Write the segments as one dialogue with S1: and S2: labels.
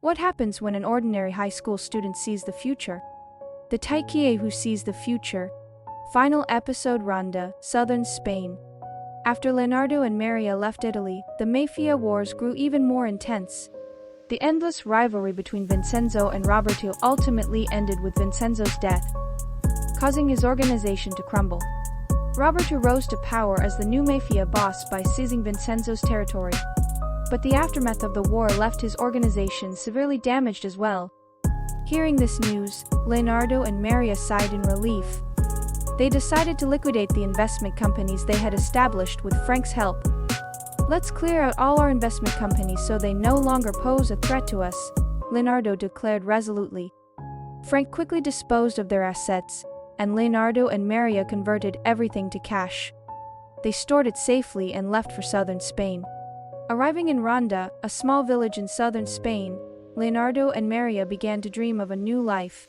S1: What happens when an ordinary high school student sees the future? The Tyke who sees the future. Final episode. Ronda, southern Spain. After Leonardo and Maria left Italy, the Mafia wars grew even more intense. The endless rivalry between Vincenzo and Roberto ultimately ended with Vincenzo's death, causing his organization to crumble. Roberto rose to power as the new Mafia boss by seizing Vincenzo's territory. But the aftermath of the war left his organization severely damaged as well. Hearing this news, Leonardo and Maria sighed in relief. They decided to liquidate the investment companies they had established with Frank's help. "Let's clear out all our investment companies so they no longer pose a threat to us," Leonardo declared resolutely. Frank quickly disposed of their assets, and Leonardo and Maria converted everything to cash. They stored it safely and left for southern Spain. Arriving in Ronda, a small village in southern Spain, Leonardo and Maria began to dream of a new life.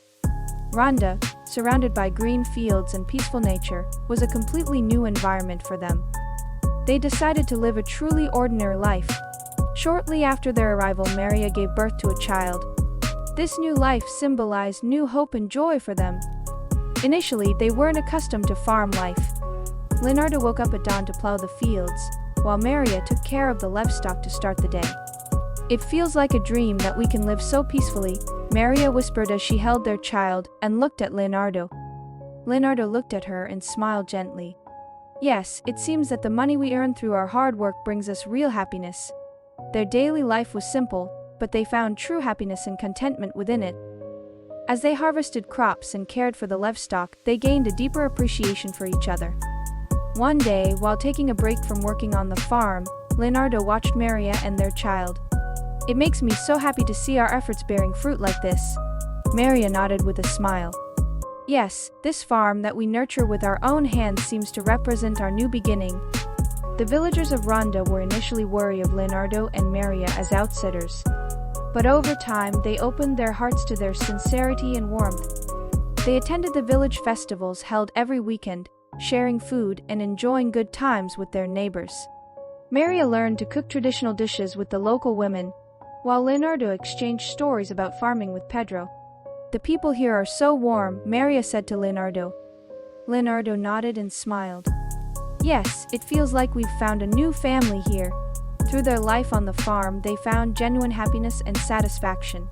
S1: Ronda, surrounded by green fields and peaceful nature, was a completely new environment for them. They decided to live a truly ordinary life. Shortly after their arrival, Maria gave birth to a child. This new life symbolized new hope and joy for them. Initially, they weren't accustomed to farm life. Leonardo woke up at dawn to plow the fields, while Maria took care of the livestock to start the day. "It feels like a dream that we can live so peacefully," Maria whispered as she held their child and looked at Leonardo. Leonardo looked at her and smiled gently. "Yes, it seems that the money we earn through our hard work brings us real happiness." Their daily life was simple, but they found true happiness and contentment within it. As they harvested crops and cared for the livestock, they gained a deeper appreciation for each other. One day, while taking a break from working on the farm, Leonardo watched Maria and their child. "It makes me so happy to see our efforts bearing fruit like this." Maria nodded with a smile. "Yes, this farm that we nurture with our own hands seems to represent our new beginning." The villagers of Ronda were initially wary of Leonardo and Maria as outsiders. But over time, they opened their hearts to their sincerity and warmth. They attended the village festivals held every weekend, sharing food and enjoying good times with their neighbors. Maria learned to cook traditional dishes with the local women, while Leonardo exchanged stories about farming with Pedro. "The people here are so warm," Maria said to Leonardo. Leonardo nodded and smiled. "Yes, it feels like we've found a new family here." Through their life on the farm, they found genuine happiness and satisfaction.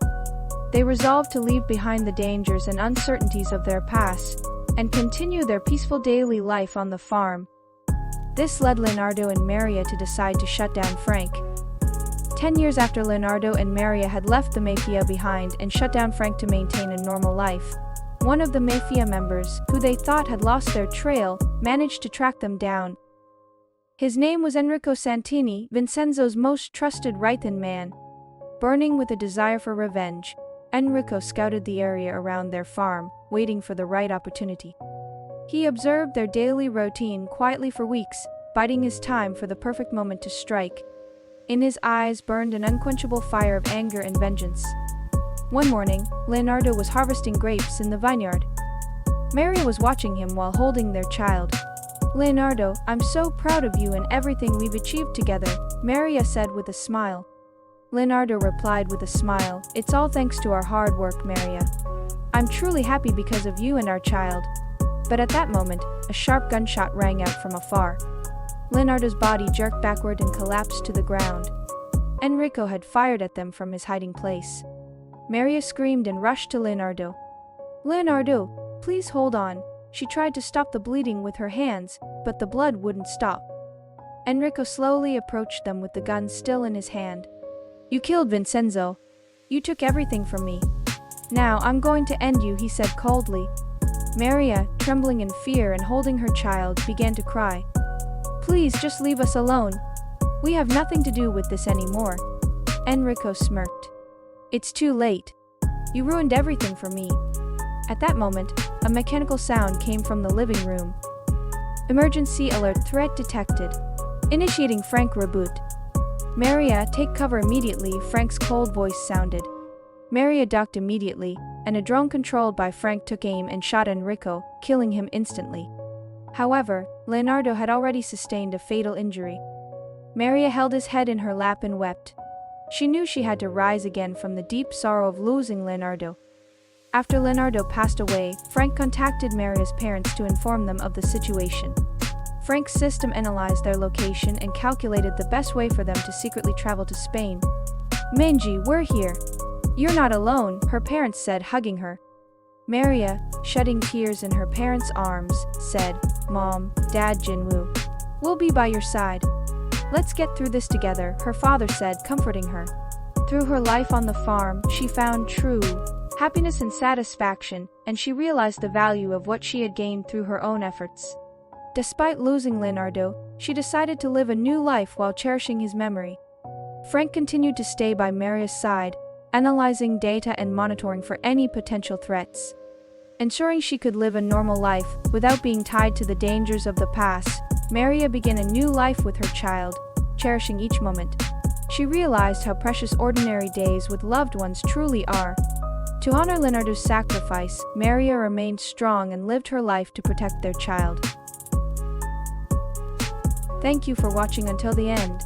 S1: They resolved to leave behind the dangers and uncertainties of their past and continue their peaceful daily life on the farm. This led Leonardo and Maria to decide to shut down Frank. 10 years after Leonardo and Maria had left the Mafia behind and shut down Frank to maintain a normal life, one of the Mafia members, who they thought had lost their trail, managed to track them down. His name was Enrico Santini, Vincenzo's most trusted right-hand man. Burning with a desire for revenge, Enrico scouted the area around their farm, waiting for the right opportunity. He observed their daily routine quietly for weeks, biding his time for the perfect moment to strike. In his eyes burned an unquenchable fire of anger and vengeance. One morning, Leonardo was harvesting grapes in the vineyard. Maria was watching him while holding their child. "Leonardo, I'm so proud of you and everything we've achieved together," Maria said with a smile. Leonardo replied with a smile, "It's all thanks to our hard work, Maria. I'm truly happy because of you and our child." But at that moment, a sharp gunshot rang out from afar. Leonardo's body jerked backward and collapsed to the ground. Enrico had fired at them from his hiding place. Maria screamed and rushed to Leonardo. "Leonardo, please hold on." She tried to stop the bleeding with her hands, but the blood wouldn't stop. Enrico slowly approached them with the gun still in his hand. "You killed Vincenzo. You took everything from me. Now I'm going to end you," he said coldly. Maria, trembling in fear and holding her child, began to cry. "Please just leave us alone. We have nothing to do with this anymore." Enrico smirked. "It's too late. You ruined everything for me." At that moment, a mechanical sound came from the living room. "Emergency alert, threat detected. Initiating Frank reboot." "Maria, take cover immediately," Frank's cold voice sounded. Maria ducked immediately, and a drone controlled by Frank took aim and shot Enrico, killing him instantly. However, Leonardo had already sustained a fatal injury. Maria held his head in her lap and wept. She knew she had to rise again from the deep sorrow of losing Leonardo. After Leonardo passed away, Frank contacted Maria's parents to inform them of the situation. Frank's system analyzed their location and calculated the best way for them to secretly travel to Spain. "Menji, we're here. You're not alone," her parents said, hugging her. Maria, shedding tears in her parents' arms, said, "Mom, Dad, Jinwoo, we'll be by your side. Let's get through this together," her father said, comforting her. Through her life on the farm, she found true happiness and satisfaction, and she realized the value of what she had gained through her own efforts. Despite losing Leonardo, she decided to live a new life while cherishing his memory. Frank continued to stay by Maria's side, analyzing data and monitoring for any potential threats. Ensuring she could live a normal life without being tied to the dangers of the past, Maria began a new life with her child, cherishing each moment. She realized how precious ordinary days with loved ones truly are. To honor Leonardo's sacrifice, Maria remained strong and lived her life to protect their child. Thank you for watching until the end.